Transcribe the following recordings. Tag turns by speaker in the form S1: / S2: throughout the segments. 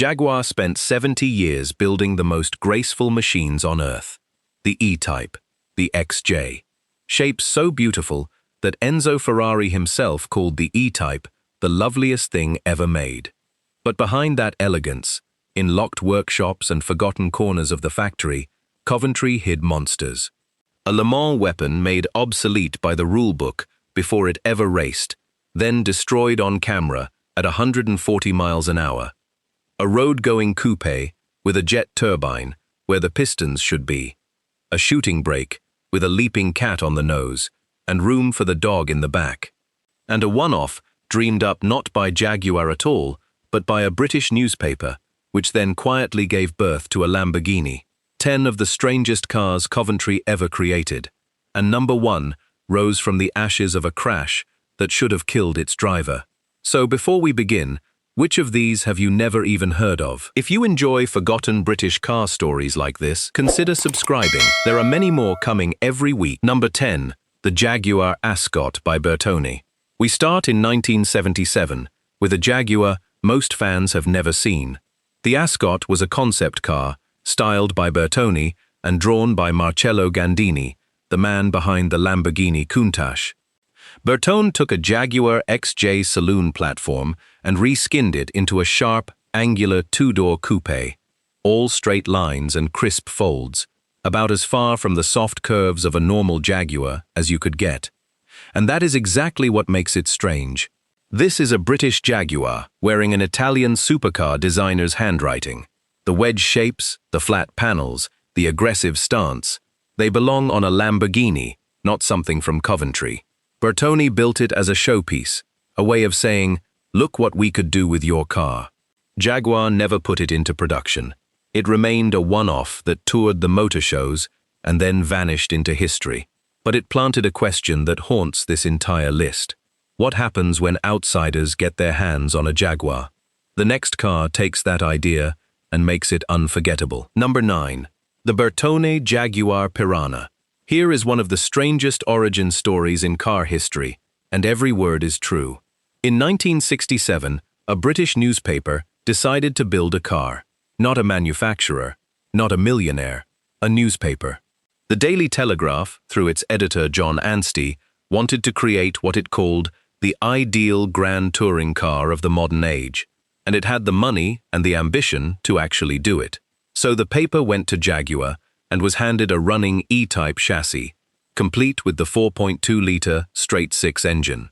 S1: Jaguar spent 70 years building the most graceful machines on Earth. The E-Type, the XJ. Shapes so beautiful that Enzo Ferrari himself called the E-Type the loveliest thing ever made. But behind that elegance, in locked workshops and forgotten corners of the factory, Coventry hid monsters. A Le Mans weapon made obsolete by the rulebook before it ever raced, then destroyed on camera at 140 miles an hour. A road-going coupe with a jet turbine where the pistons should be. A shooting brake with a leaping cat on the nose and room for the dog in the back. And a one-off dreamed up not by Jaguar at all, but by a British newspaper, which then quietly gave birth to a Lamborghini. 10 of the strangest cars Coventry ever created, and number 1 rose from the ashes of a crash that should have killed its driver. So before we begin, which of these have you never even heard of? If you enjoy forgotten British car stories like this, consider subscribing. There are many more coming every week. Number 10, the Jaguar Ascot by Bertone. We start in 1977 with a Jaguar most fans have never seen. The Ascot was a concept car, styled by Bertone and drawn by Marcello Gandini, the man behind the Lamborghini Countach. Bertone took a Jaguar XJ saloon platform and reskinned it into a sharp, angular two-door coupe. All straight lines and crisp folds, about as far from the soft curves of a normal Jaguar as you could get. And that is exactly what makes it strange. This is a British Jaguar, wearing an Italian supercar designer's handwriting. The wedge shapes, the flat panels, the aggressive stance, they belong on a Lamborghini, not something from Coventry. Bertone built it as a showpiece, a way of saying, look what we could do with your car. Jaguar never put it into production. It remained a one-off that toured the motor shows and then vanished into history. But it planted a question that haunts this entire list. What happens when outsiders get their hands on a Jaguar? The next car takes that idea and makes it unforgettable. Number 9. The Bertone Jaguar Piranha. Here is one of the strangest origin stories in car history, and every word is true. In 1967, a British newspaper decided to build a car. Not a manufacturer, not a millionaire, a newspaper. The Daily Telegraph, through its editor John Anstey, wanted to create what it called the ideal grand touring car of the modern age, and it had the money and the ambition to actually do it. So the paper went to Jaguar and was handed a running E-Type chassis, complete with the 4.2-litre straight-six engine.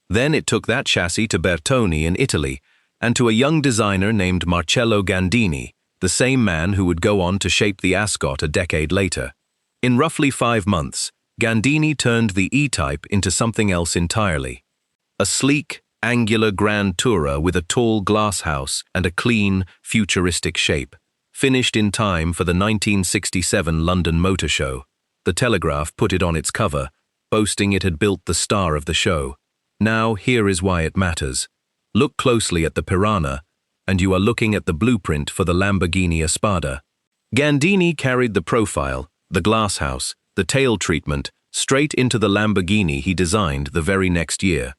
S1: Then it took that chassis to Bertone in Italy and to a young designer named Marcello Gandini, the same man who would go on to shape the Ascot a decade later. In roughly 5 months, Gandini turned the E-Type into something else entirely. A sleek, angular grand tourer with a tall glass house and a clean, futuristic shape, finished in time for the 1967 London Motor Show. The Telegraph put it on its cover, boasting it had built the star of the show. Now here is why it matters. Look closely at the Piranha, and you are looking at the blueprint for the Lamborghini Espada. Gandini carried the profile, the glass house, the tail treatment, straight into the Lamborghini he designed the very next year.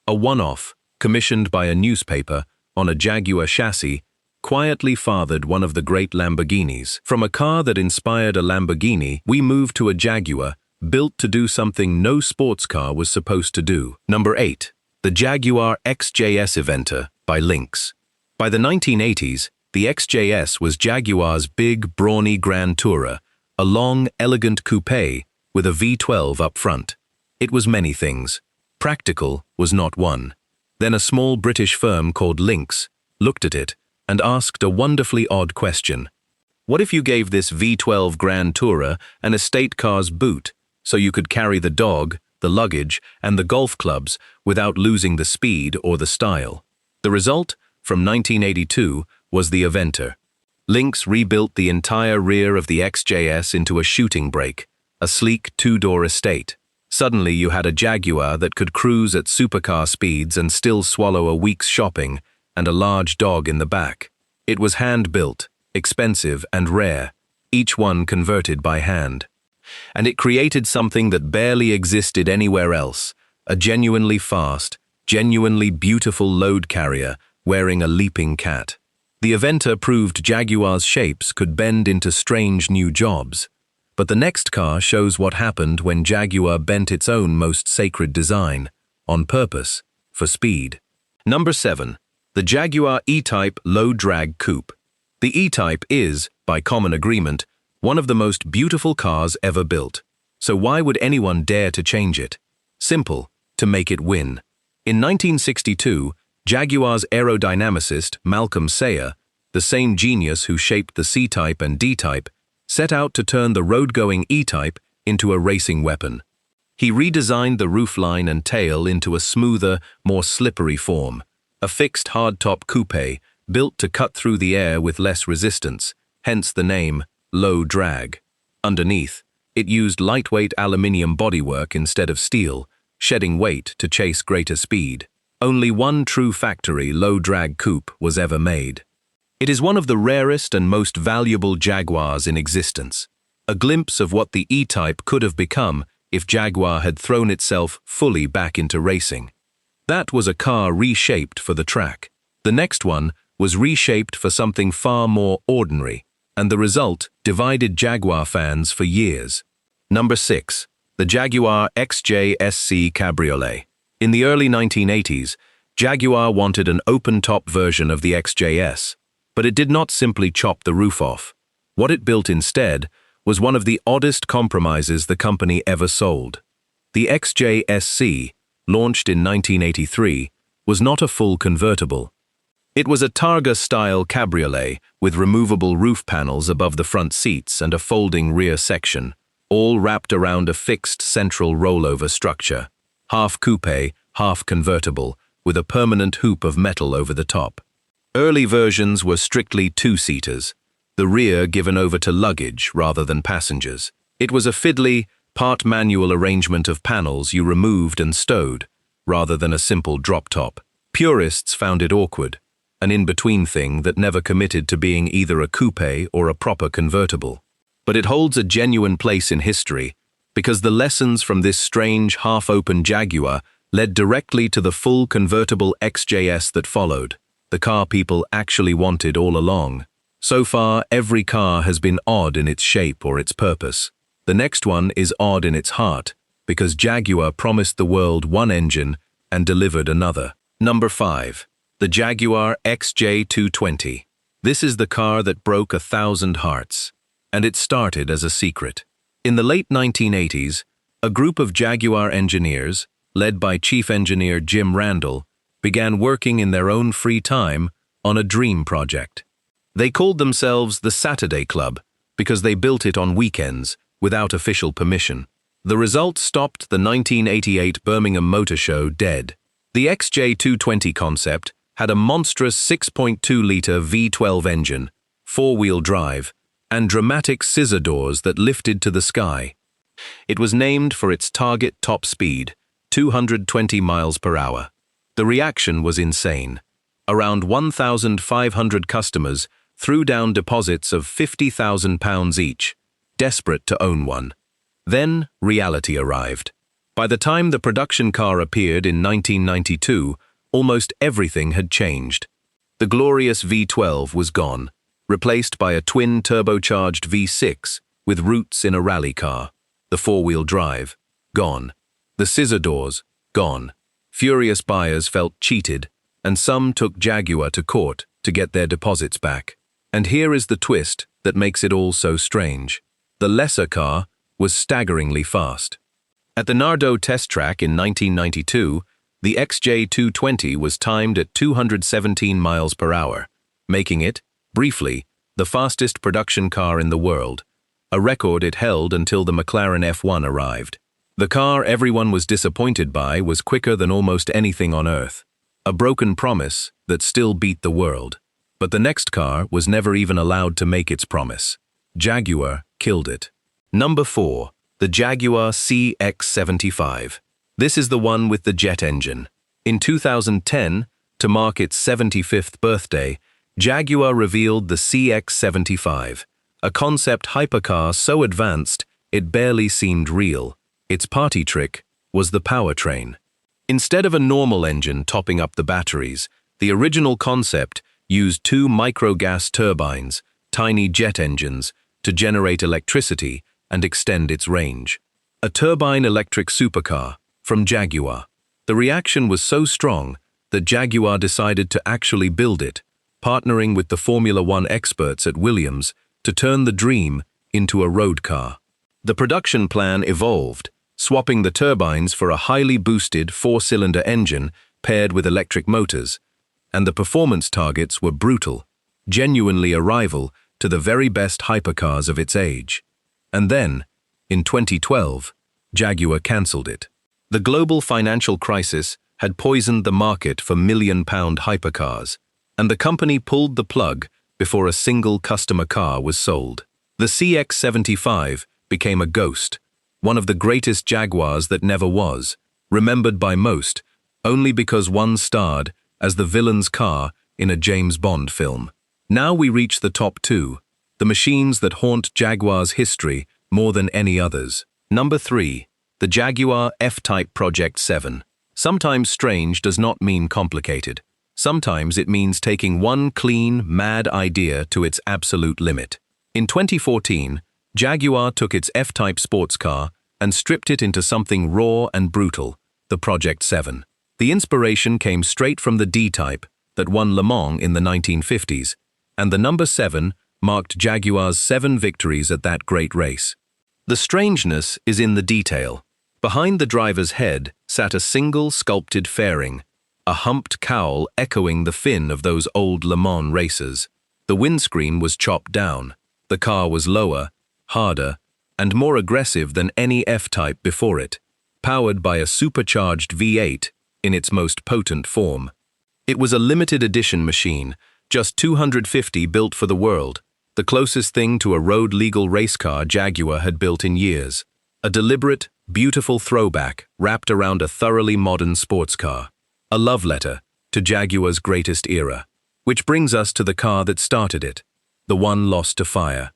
S1: A one-off, commissioned by a newspaper, on a Jaguar chassis, quietly fathered one of the great Lamborghinis. From a car that inspired a Lamborghini, we moved to a Jaguar, built to do something no sports car was supposed to do. Number 8. The Jaguar XJS Eventer by Lynx. By the 1980s, the XJS was Jaguar's big, brawny grand tourer, a long, elegant coupe with a V12 up front. It was many things. Practical was not one. Then a small British firm called Lynx looked at it and asked a wonderfully odd question. What if you gave this V12 Grand Tourer an estate car's boot, so you could carry the dog, the luggage, and the golf clubs without losing the speed or the style? The result, from 1982, was the Eventer. Lynx rebuilt the entire rear of the XJS into a shooting brake, a sleek two-door estate. Suddenly you had a Jaguar that could cruise at supercar speeds and still swallow a week's shopping, and a large dog in the back. It was hand-built, expensive and rare, each one converted by hand. And it created something that barely existed anywhere else, a genuinely fast, genuinely beautiful load carrier wearing a leaping cat. The Eventer proved Jaguar's shapes could bend into strange new jobs. But the next car shows what happened when Jaguar bent its own most sacred design, on purpose, for speed. Number 7. The Jaguar E-Type Low Drag Coupe. The E-Type is, by common agreement, one of the most beautiful cars ever built. So why would anyone dare to change it? Simple, to make it win. In 1962, Jaguar's aerodynamicist Malcolm Sayer, the same genius who shaped the C-Type and D-Type, set out to turn the road-going E-Type into a racing weapon. He redesigned the roofline and tail into a smoother, more slippery form, a fixed hardtop coupe built to cut through the air with less resistance, hence the name low drag. Underneath, it used lightweight aluminium bodywork instead of steel, shedding weight to chase greater speed. Only one true factory low-drag coupe was ever made. It is one of the rarest and most valuable Jaguars in existence, a glimpse of what the E-Type could have become if Jaguar had thrown itself fully back into racing. That was a car reshaped for the track. The next one was reshaped for something far more ordinary, and the result divided Jaguar fans for years. Number 6. The Jaguar XJ-SC Cabriolet. In the early 1980s, Jaguar wanted an open-top version of the XJS, but it did not simply chop the roof off. What it built instead was one of the oddest compromises the company ever sold. The XJ-SC, launched in 1983, was not a full convertible. It was a Targa-style cabriolet with removable roof panels above the front seats and a folding rear section, all wrapped around a fixed central rollover structure. Half coupe, half convertible, with a permanent hoop of metal over the top. Early versions were strictly two-seaters, the rear given over to luggage rather than passengers. It was a fiddly, part-manual arrangement of panels you removed and stowed, rather than a simple drop-top. Purists found it awkward, an in-between thing that never committed to being either a coupe or a proper convertible. But it holds a genuine place in history, because the lessons from this strange, half-open Jaguar led directly to the full convertible XJS that followed, the car people actually wanted all along. So far, every car has been odd in its shape or its purpose. The next one is odd in its heart, because Jaguar promised the world one engine and delivered another. Number 5. The Jaguar XJ220. This is the car that broke 1,000 hearts, and it started as a secret. In the late 1980s, a group of Jaguar engineers, led by Chief Engineer Jim Randall, began working in their own free time on a dream project. They called themselves the Saturday Club because they built it on weekends without official permission. The result stopped the 1988 Birmingham Motor Show dead. The XJ220 concept had a monstrous 6.2-litre V12 engine, four-wheel drive, and dramatic scissor doors that lifted to the sky. It was named for its target top speed, 220 miles per hour. The reaction was insane. Around 1,500 customers threw down deposits of £50,000 each, desperate to own one. Then reality arrived. By the time the production car appeared in 1992, almost everything had changed. The glorious V12 was gone, replaced by a twin turbocharged V6 with roots in a rally car. The four-wheel drive, gone. The scissor doors, gone. Furious buyers felt cheated, and some took Jaguar to court to get their deposits back. And here is the twist that makes it all so strange. The lesser car was staggeringly fast. At the Nardo test track in 1992, the XJ220 was timed at 217 miles per hour, making it, briefly, the fastest production car in the world, a record it held until the McLaren F1 arrived. The car everyone was disappointed by was quicker than almost anything on Earth, a broken promise that still beat the world. But the next car was never even allowed to make its promise. Jaguar killed it. Number 4. The Jaguar CX75. This is the one with the jet engine. In 2010, to mark its 75th birthday, Jaguar revealed the CX75, a concept hypercar so advanced it barely seemed real. Its party trick was the powertrain. Instead of a normal engine topping up the batteries, the original concept used two micro-gas turbines, tiny jet engines, to generate electricity and extend its range. A turbine electric supercar from Jaguar. The reaction was so strong that Jaguar decided to actually build it, partnering with the Formula One experts at Williams to turn the dream into a road car. The production plan evolved, swapping the turbines for a highly boosted four-cylinder engine paired with electric motors, and the performance targets were brutal, genuinely a rival to the very best hypercars of its age. And then, in 2012, Jaguar cancelled it. The global financial crisis had poisoned the market for million-pound hypercars, and the company pulled the plug before a single customer car was sold. The CX-75 became a ghost, one of the greatest Jaguars that never was, remembered by most only because one starred as the villain's car in a James Bond film. Now we reach the top two, the machines that haunt Jaguar's history more than any others. Number 3. The Jaguar F-Type Project 7. Sometimes strange does not mean complicated. Sometimes it means taking one clean, mad idea to its absolute limit. In 2014, Jaguar took its F-Type sports car and stripped it into something raw and brutal, the Project 7. The inspiration came straight from the D-Type that won Le Mans in the 1950s, and the number 7 marked Jaguar's 7 victories at that great race. The strangeness is in the detail. Behind the driver's head sat a single sculpted fairing, a humped cowl echoing the fin of those old Le Mans racers. The windscreen was chopped down. The car was lower, harder, and more aggressive than any F-Type before it, powered by a supercharged V8 in its most potent form. It was a limited edition machine, just 250 built for the world, the closest thing to a road-legal race car Jaguar had built in years. A deliberate, beautiful throwback wrapped around a thoroughly modern sports car. A love letter to Jaguar's greatest era. Which brings us to the car that started it, the one lost to fire.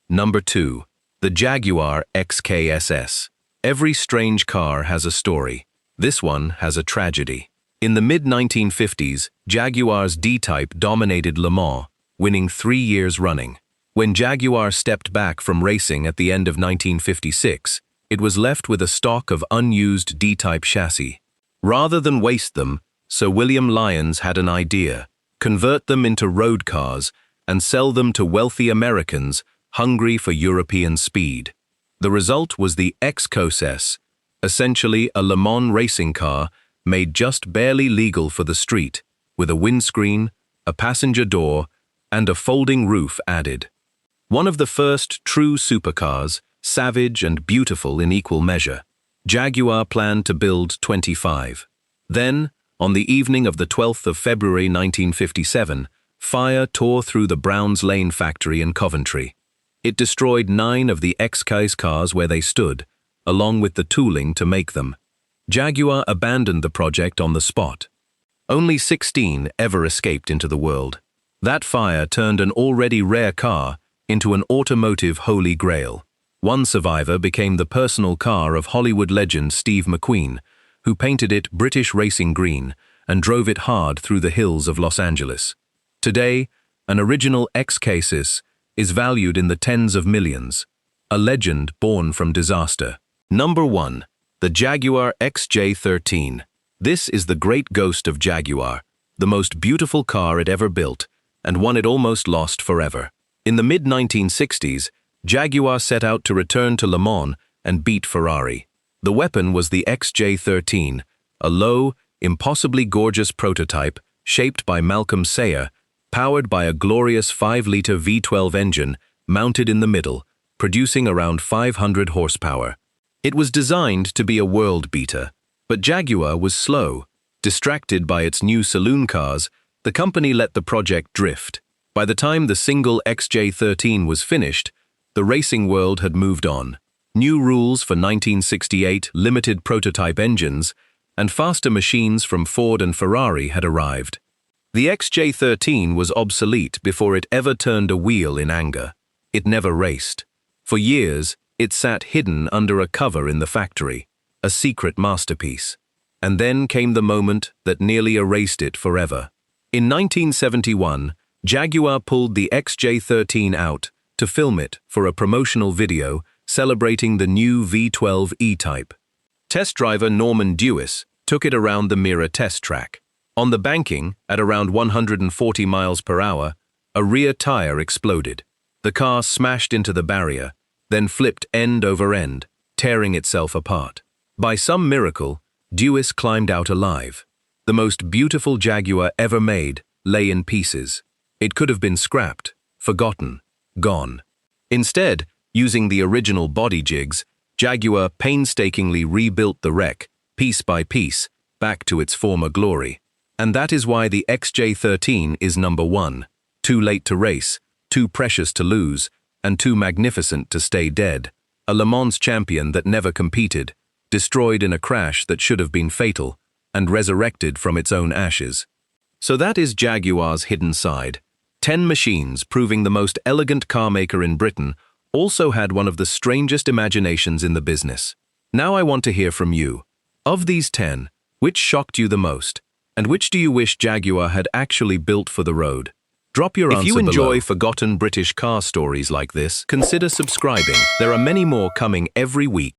S1: Number 2. The Jaguar XKSS. Every strange car has a story. This one has a tragedy. In the mid-1950s, Jaguar's D-Type dominated Le Mans, winning 3 years running. When Jaguar stepped back from racing at the end of 1956, it was left with a stock of unused D-Type chassis. Rather than waste them, Sir William Lyons had an idea: convert them into road cars and sell them to wealthy Americans hungry for European speed. The result was the XJS, essentially a Le Mans racing car made just barely legal for the street, with a windscreen, a passenger door, and a folding roof added. One of the first true supercars, savage and beautiful in equal measure. Jaguar planned to build 25. Then, on the evening of the 12th of February 1957, fire tore through the Browns Lane factory in Coventry. It destroyed 9 of the XK's cars where they stood, along with the tooling to make them. Jaguar abandoned the project on the spot. Only 16 ever escaped into the world. That fire turned an already rare car into an automotive holy grail. One survivor became the personal car of Hollywood legend Steve McQueen, who painted it British racing green and drove it hard through the hills of Los Angeles. Today, an original XKSS is valued in the tens of millions, a legend born from disaster. Number 1. The Jaguar XJ13. This is the great ghost of Jaguar, the most beautiful car it ever built, and one it almost lost forever. In the mid-1960s, Jaguar set out to return to Le Mans and beat Ferrari. The weapon was the XJ13, a low, impossibly gorgeous prototype shaped by Malcolm Sayer, powered by a glorious 5-liter V12 engine mounted in the middle, producing around 500 horsepower. It was designed to be a world beater, but Jaguar was slow. Distracted by its new saloon cars, the company let the project drift. By the time the single XJ13 was finished, the racing world had moved on. New rules for 1968 limited prototype engines and faster machines from Ford and Ferrari had arrived. The XJ13 was obsolete before it ever turned a wheel in anger. It never raced. For years, it sat hidden under a cover in the factory, a secret masterpiece. And then came the moment that nearly erased it forever. In 1971, Jaguar pulled the XJ13 out to film it for a promotional video celebrating the new V12 E-Type. Test driver Norman Dewis took it around the Mira test track. On the banking, at around 140 miles per hour, a rear tire exploded. The car smashed into the barrier, then flipped end over end, tearing itself apart. By some miracle, Dewis climbed out alive. The most beautiful Jaguar ever made lay in pieces. It could have been scrapped, forgotten, gone. Instead, using the original body jigs, Jaguar painstakingly rebuilt the wreck, piece by piece, back to its former glory. And that is why the XJ13 is number one. Too late to race, too precious to lose, and too magnificent to stay dead. A Le Mans champion that never competed, destroyed in a crash that should have been fatal, and resurrected from its own ashes. So that is Jaguar's hidden side. 10 machines proving the most elegant car maker in Britain also had one of the strangest imaginations in the business. Now I want to hear from you. Of these 10, which shocked you the most? And which do you wish Jaguar had actually built for the road? Drop your answer below. If you enjoy forgotten British car stories like this, consider subscribing. There are many more coming every week.